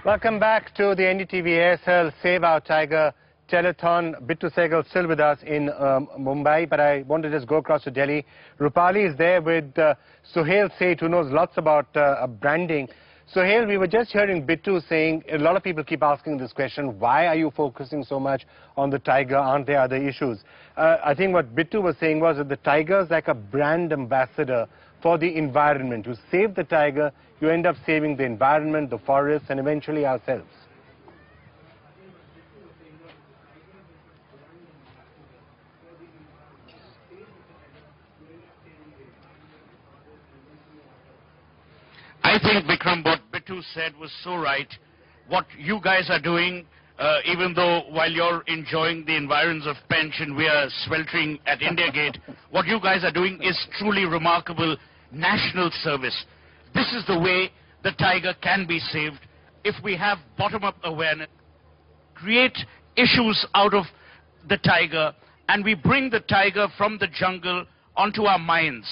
Welcome back to the NDTV ASL Save Our Tiger Telethon. Bittu Sehgal still with us in Mumbai, but I want to just go across to Delhi. Rupali is there with Suhel Seth, who knows lots about branding. Suhel, we were just hearing Bittu saying, a lot of people keep asking this question, why are you focusing so much on the tiger? Aren't there other issues? I think what Bittu was saying was that the tiger is like a brand ambassador for the environment. You save the tiger, you end up saving the environment, the forests, and eventually ourselves. I think, Vikram, what Bittu said was so right. What you guys are doing, even though while you're enjoying the environs of Pench and we are sweltering at India Gate, what you guys are doing is truly remarkable national service. This is the way the tiger can be saved if we have bottom-up awareness, create issues out of the tiger, and we bring the tiger from the jungle onto our minds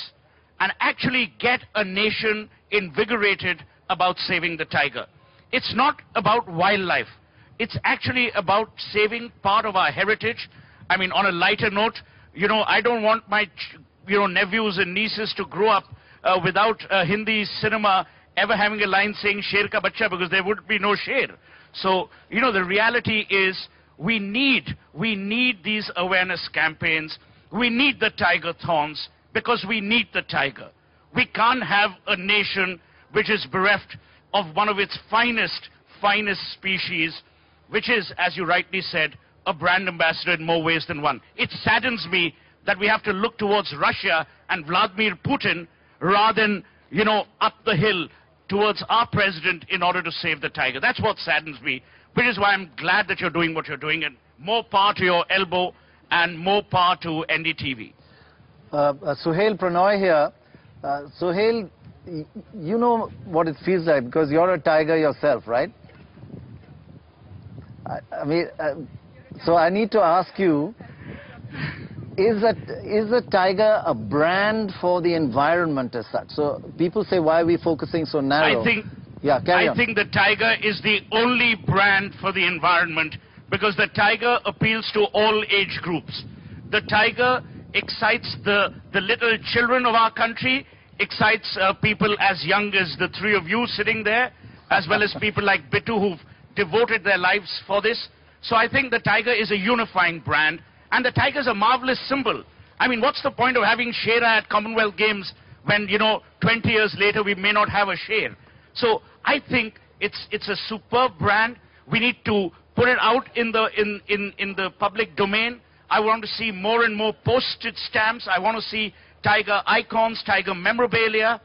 and actually get a nation invigorated about saving the tiger. It's not about wildlife. It's actually about saving part of our heritage. I mean, on a lighter note, I don't want my nephews and nieces to grow up without Hindi cinema ever having a line saying Sher ka bacha, because there would be no Sher. So, the reality is we need these awareness campaigns. We need the tiger thorns because we need the tiger. We can't have a nation which is bereft of one of its finest species, which is, as you rightly said, a brand ambassador in more ways than one. It saddens me that we have to look towards Russia and Vladimir Putin rather than, up the hill towards our president in order to save the tiger. That's what saddens me, which is why I'm glad that you're doing what you're doing, and more power to your elbow and more power to NDTV. Suhel Pranoy here. Suhel, you know what it feels like because you're a tiger yourself, right? So I need to ask you, is the tiger a brand for the environment as such? So people say, why are we focusing so narrow? I think the tiger is the only brand for the environment because the tiger appeals to all age groups. The tiger excites the little children of our country, excites people as young as the three of you sitting there, as well as people like Bittu who've devoted their lives for this. So I think the tiger is a unifying brand, and the tiger is a marvelous symbol. I mean, what's the point of having Sher at Commonwealth Games when, 20 years later we may not have a Sher? So I think it's a superb brand. We need to put it out in the public domain. I want to see more and more postage stamps. I want to see tiger icons, tiger memorabilia,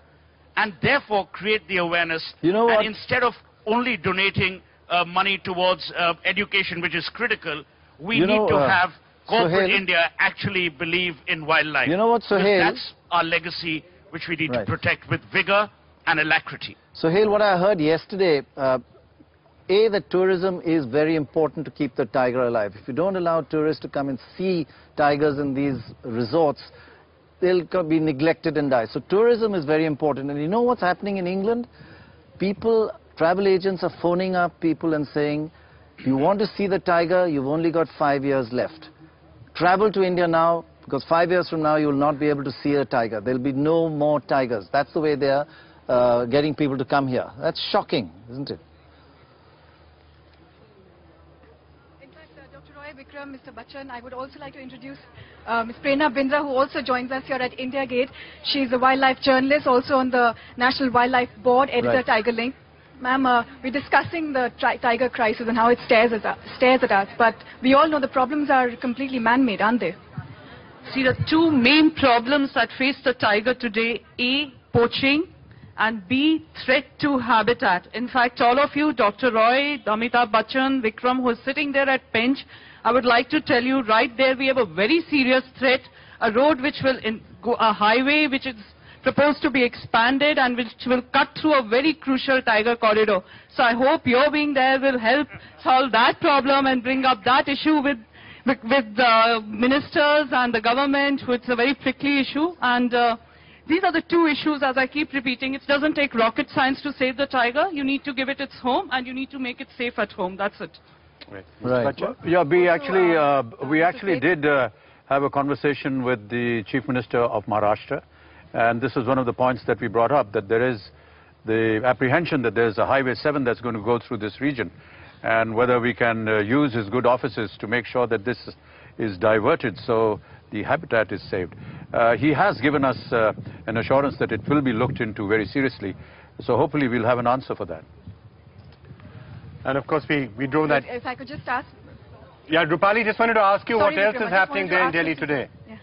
and therefore create the awareness. And instead of only donating money towards education, which is critical, we need to have corporate India actually believe in wildlife. You know what, Suhel? That's our legacy, which we need to protect with vigor and alacrity. Suhel, what I heard yesterday, that tourism is very important to keep the tiger alive. If you don't allow tourists to come and see tigers in these resorts, they'll be neglected and die. So tourism is very important. And you know what's happening in England? Travel agents are phoning up people and saying, if you want to see the tiger, you've only got 5 years left. Travel to India now, because 5 years from now, you will not be able to see a tiger. There'll be no more tigers. That's the way they're getting people to come here. That's shocking, isn't it? Vikram, Mr. Bachchan, I would also like to introduce Ms. Prerna Bindra, who also joins us here at India Gate. She's a wildlife journalist, also on the National Wildlife Board, editor Tiger Link. Ma'am, we're discussing the tiger crisis and how it stares at us, but we all know the problems are completely man-made, aren't they? See, the two main problems that face the tiger today, A, poaching, and B, threat to habitat. In fact, all of you, Dr. Roy, Amitabh Bachchan, Vikram, who is sitting there at Pench, I would like to tell you right there we have a very serious threat, a road which will go a highway which is proposed to be expanded and which will cut through a very crucial tiger corridor. So I hope your being there will help solve that problem and bring up that issue with the ministers and the government, which is a very prickly issue. And These are the two issues, as I keep repeating. It doesn't take rocket science to save the tiger. You need to give it its home, and you need to make it safe at home. That's it. Right. Yeah, we actually did have a conversation with the Chief Minister of Maharashtra, and this is one of the points that we brought up, that there is the apprehension that there's a Highway 7 that's going to go through this region, and whether we can use his good offices to make sure that this is diverted so the habitat is saved. He has given us an assurance that it will be looked into very seriously, so hopefully we'll have an answer for that. And of course, we drove that. If I could just ask. Yeah, Rupali, just wanted to ask you Sorry, what else Vikram, is happening there in Delhi today. Yeah.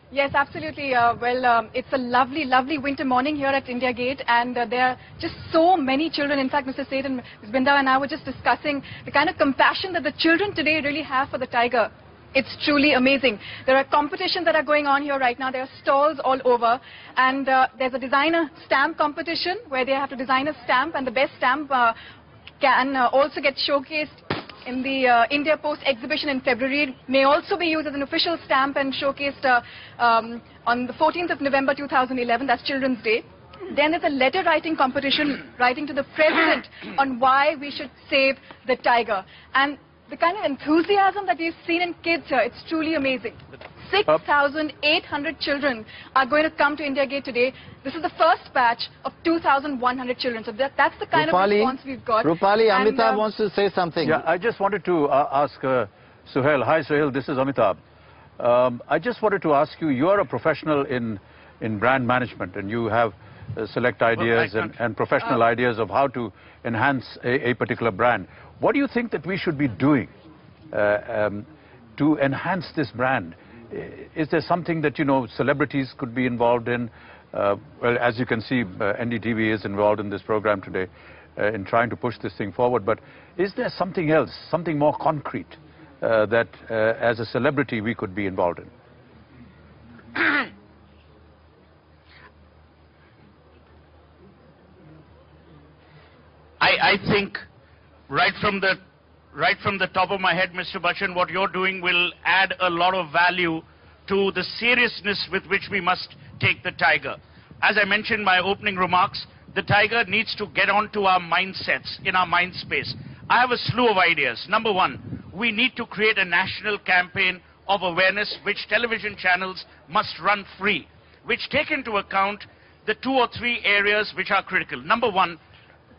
Yes, absolutely. It's a lovely, lovely winter morning here at India Gate, and there are just so many children. In fact, Mr. Seth and Ms. Binda and I were just discussing the kind of compassion that the children today really have for the tiger. It's truly amazing. There are competitions that are going on here right now. There are stalls all over, and there's a designer stamp competition where they have to design a stamp, and the best stamp can also get showcased in the India Post exhibition in February. It may also be used as an official stamp and showcased on the 14th of November 2011, that's Children's Day. Then there's a letter writing competition writing to the President on why we should save the tiger. And the kind of enthusiasm that we've seen in kids here, it's truly amazing. 6,800 children are going to come to India Gate today. This is the first batch of 2,100 children. So that's the kind of response we've got. Rupali, Amitabh wants to say something. Yeah, I just wanted to ask Suhel. Hi, Suhel. This is Amitabh. I just wanted to ask you, you're a professional in brand management, and you have select ideas and professional ideas of how to enhance a particular brand. What do you think that we should be doing to enhance this brand? Is there something that, you know, celebrities could be involved in? Well, as you can see, NDTV is involved in this program today in trying to push this thing forward. But is there something else, something more concrete that as a celebrity we could be involved in? I think right from the top of my head, Mr. Bachchan, what you're doing will add a lot of value to the seriousness with which we must take the tiger. As I mentioned in my opening remarks, the tiger needs to get onto our mindsets, in our mind space. I have a slew of ideas. Number one, we need to create a national campaign of awareness which television channels must run free, which take into account the 2 or 3 areas which are critical. Number one,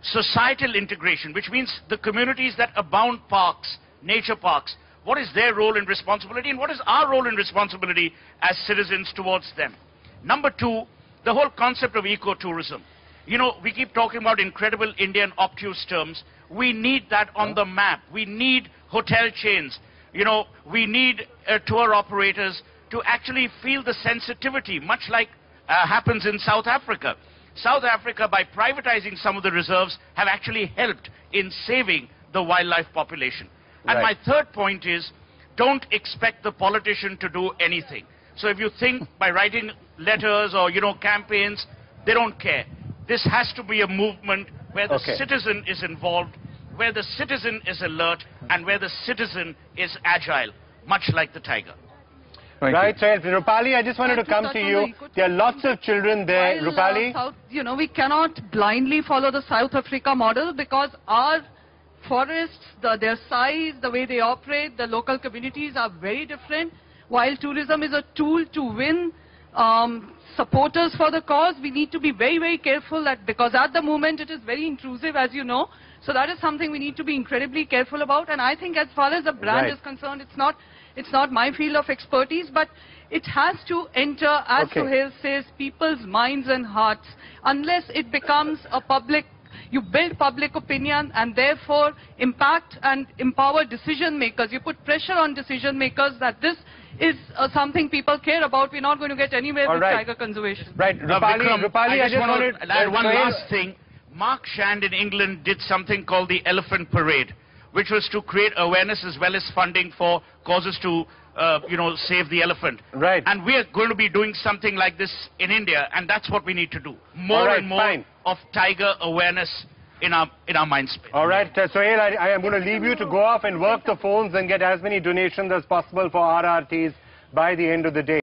societal integration, which means the communities that abound parks, nature parks, what is their role and responsibility, and what is our role and responsibility as citizens towards them. Number two, the whole concept of ecotourism. You know, we keep talking about incredible Indian obtuse terms. We need that on the map. We need hotel chains. You know, we need tour operators to actually feel the sensitivity, much like happens in South Africa. South Africa, by privatizing some of the reserves, have actually helped in saving the wildlife population. And my third point is, don't expect the politician to do anything. So if you think by writing letters or, you know, campaigns, they don't care. This has to be a movement where the citizen is involved, where the citizen is alert, and where the citizen is agile, much like the tiger. Right, so Rupali, I just wanted to come to you. There are lots of children there, Rupali. You know, we cannot blindly follow the South Africa model because our forests, their size, the way they operate, the local communities are very different. While tourism is a tool to win supporters for the cause, we need to be very, very careful that, because at the moment it is very intrusive, as you know. So that is something we need to be incredibly careful about. And I think as far as the brand is concerned, it's not my field of expertise, but it has to enter, as Suhel says, people's minds and hearts. Unless it becomes a public, you build public opinion and therefore impact and empower decision makers. You put pressure on decision makers that this is something people care about. We're not going to get anywhere with tiger conservation. Right, Rupali, I just wanted to add one last thing. Mark Shand in England did something called the Elephant Parade, which was to create awareness as well as funding for causes to, you know, save the elephant. Right. And we are going to be doing something like this in India, and that's what we need to do. More and more of tiger awareness in our mind space. All right, Suhel, I am going to leave you to go off and work the phones and get as many donations as possible for RRTs by the end of the day.